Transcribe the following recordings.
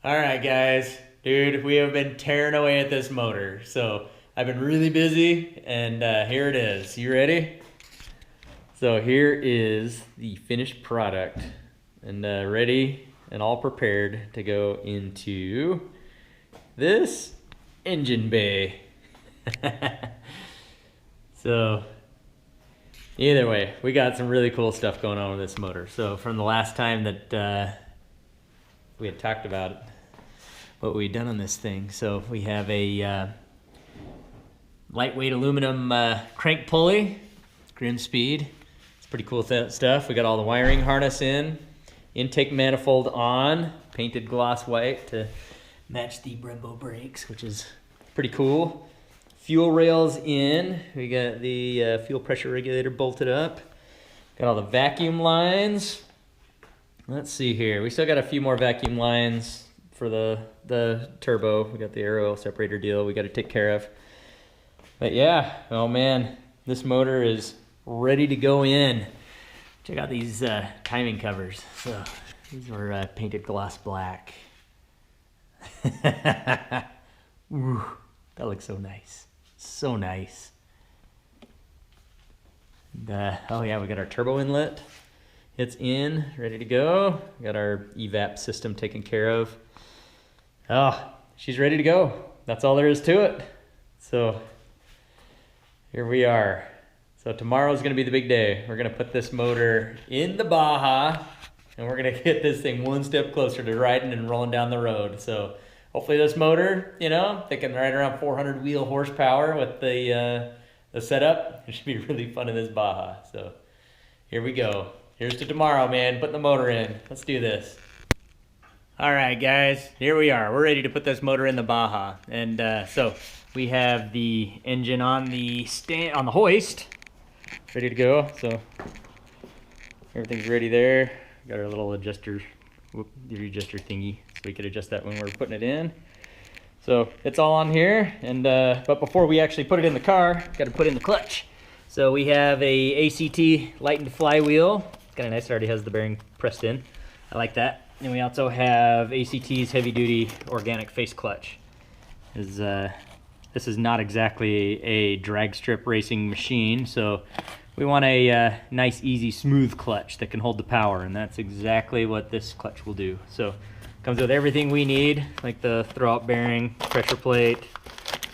All right, guys. Dude, we have been tearing away at this motor. So I've been really busy, and here it is. You ready? So here is the finished product, and ready and all prepared to go into this engine bay. So either way, we got some really cool stuff going on with this motor. So from the last time that we had talked about what we'd done on this thing. So we have a lightweight aluminum crank pulley, Grim Speed. It's pretty cool stuff. We got all the wiring harness in, intake manifold on, painted gloss white to match the Brembo brakes, which is pretty cool. Fuel rails in. We got the fuel pressure regulator bolted up. Got all the vacuum lines. Let's see here. We still got a few more vacuum lines for the turbo. We got the air oil separator deal we got to take care of. But yeah, oh man, this motor is ready to go in. Check out these timing covers. So these were painted gloss black. Ooh, that looks so nice. So nice. And, oh yeah, we got our turbo inlet. It's in, ready to go. We got our evap system taken care of. Oh, she's ready to go. That's all there is to it. So here we are. So tomorrow's gonna be the big day. We're gonna put this motor in the Baja, and we're gonna get this thing one step closer to riding and rolling down the road. So hopefully this motor, you know, they can ride around 400 wheel horsepower with the setup. It should be really fun in this Baja. So here we go. Here's to tomorrow, man. Putting the motor in. Let's do this. All right, guys. Here we are. We're ready to put this motor in the Baja. And so we have the engine on the stand, on the hoist, ready to go. So everything's ready there. Got our little adjuster, the adjuster thingy, so we could adjust that when we're putting it in. So it's all on here. And but before we actually put it in the car, got to put in the clutch. So we have a ACT lightened flywheel. Kind of nice. It already has the bearing pressed in. I like that. And we also have ACT's heavy duty organic face clutch. This is not exactly a drag strip racing machine, so we want a nice, easy, smooth clutch that can hold the power, and that's exactly what this clutch will do. So comes with everything we need, like the throwout bearing, pressure plate,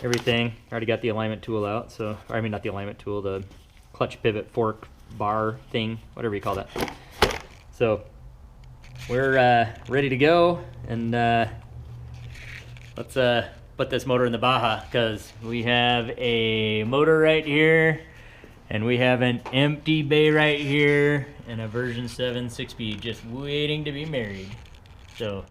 everything. Already got the alignment tool out, so, or I mean not the alignment tool, the clutch pivot fork bar thing, whatever you call that. So we're ready to go, and let's put this motor in the Baja, because we have a motor right here, and we have an empty bay right here, and a version 7 6-speed just waiting to be married. So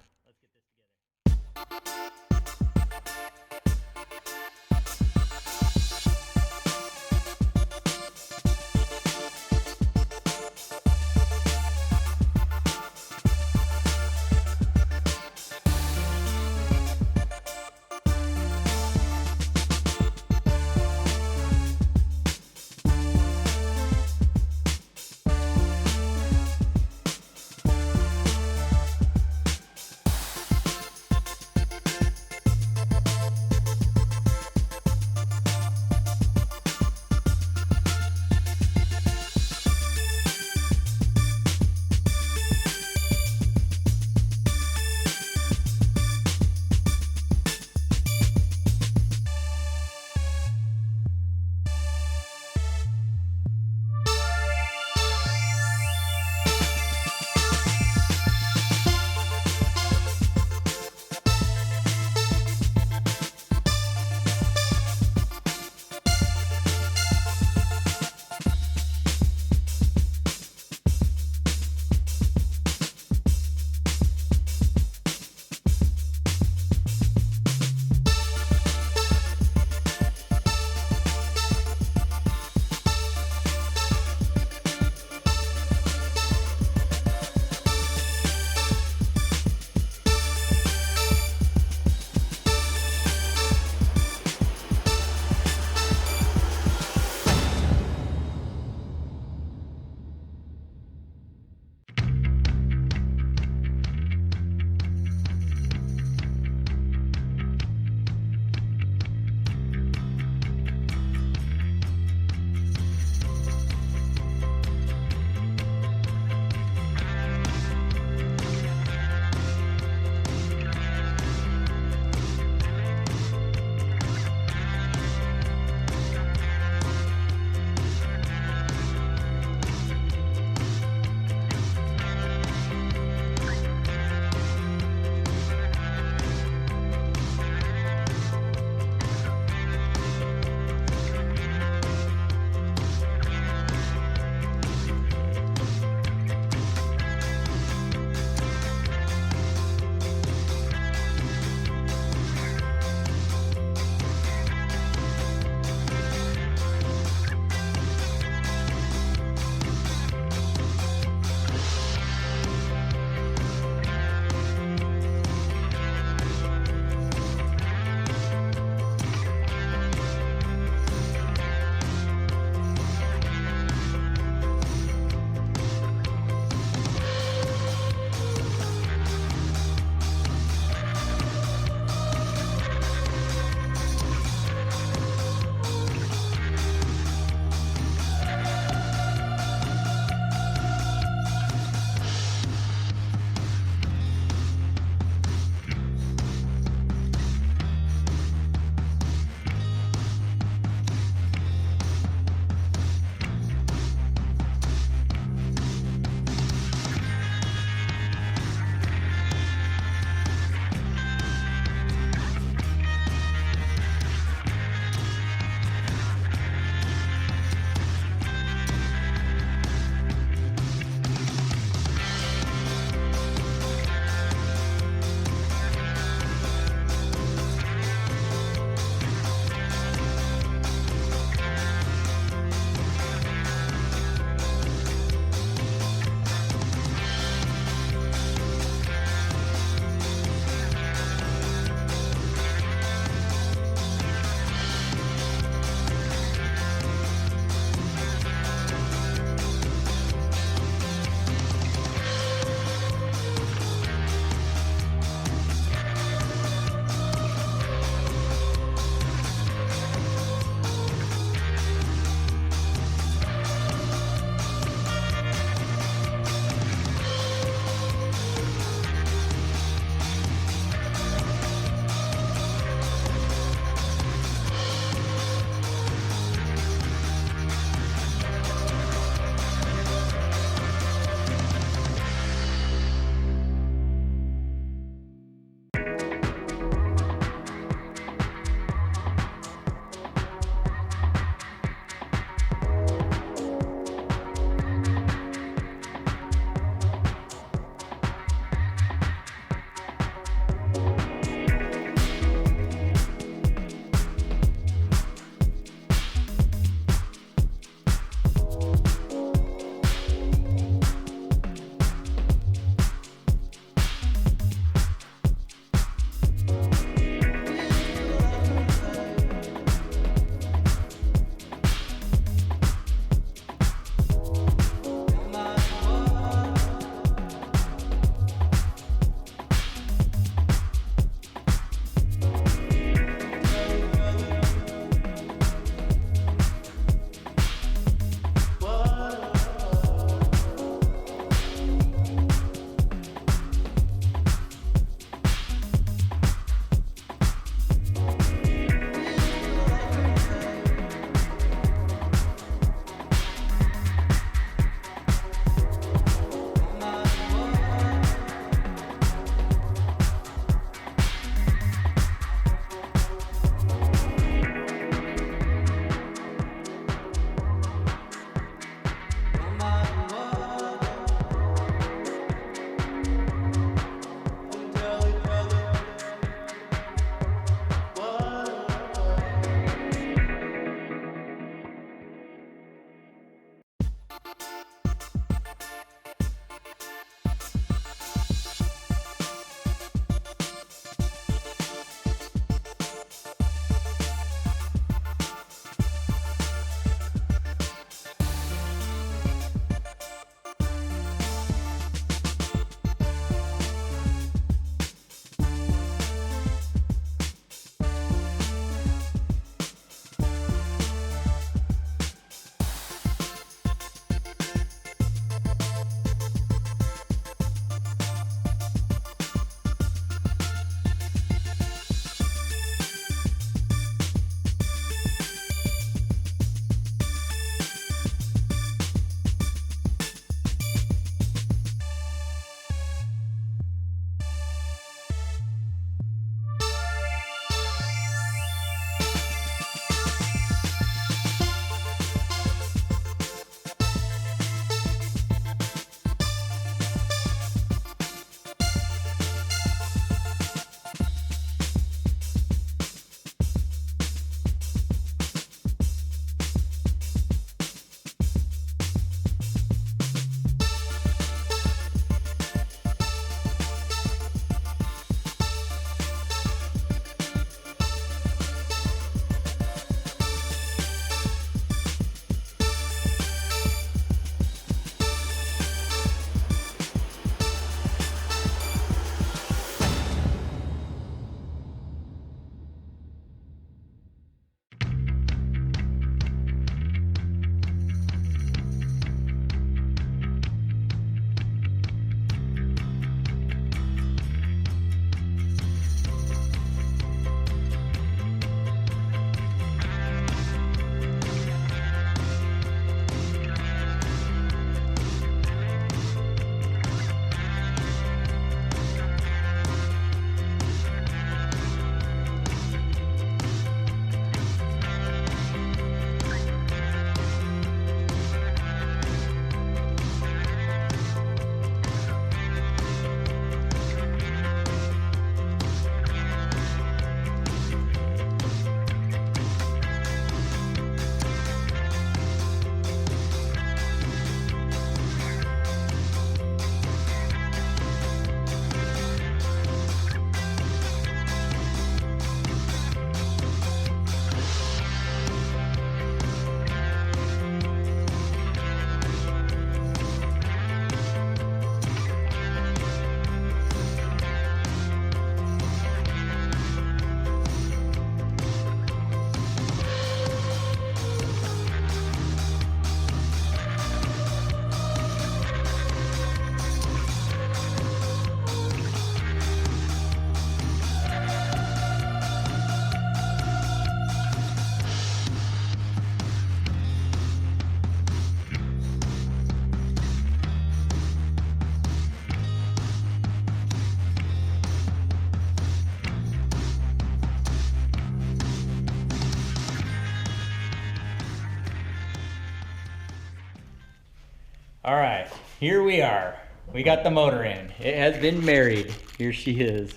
All right, here we are. We got the motor in. It has been married. Here she is.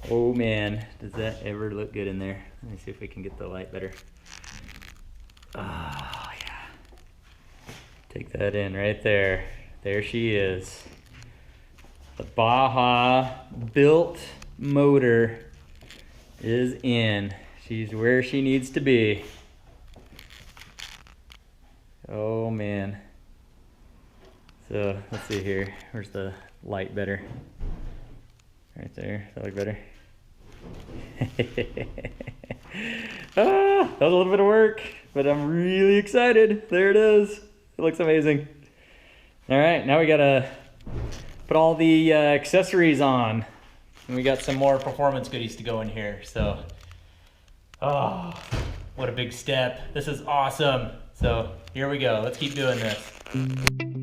Oh man, does that ever look good in there? Let me see if we can get the light better. Oh yeah. Take that in right there. There she is. The Baja built motor is in. She's where she needs to be. Oh man. So let's see here. Where's the light better? Right there. Does that look better? That was a little bit of work, but I'm really excited. There it is. It looks amazing. All right, now we gotta put all the accessories on. And we got some more performance goodies to go in here. So, oh, what a big step. This is awesome. So here we go. Let's keep doing this.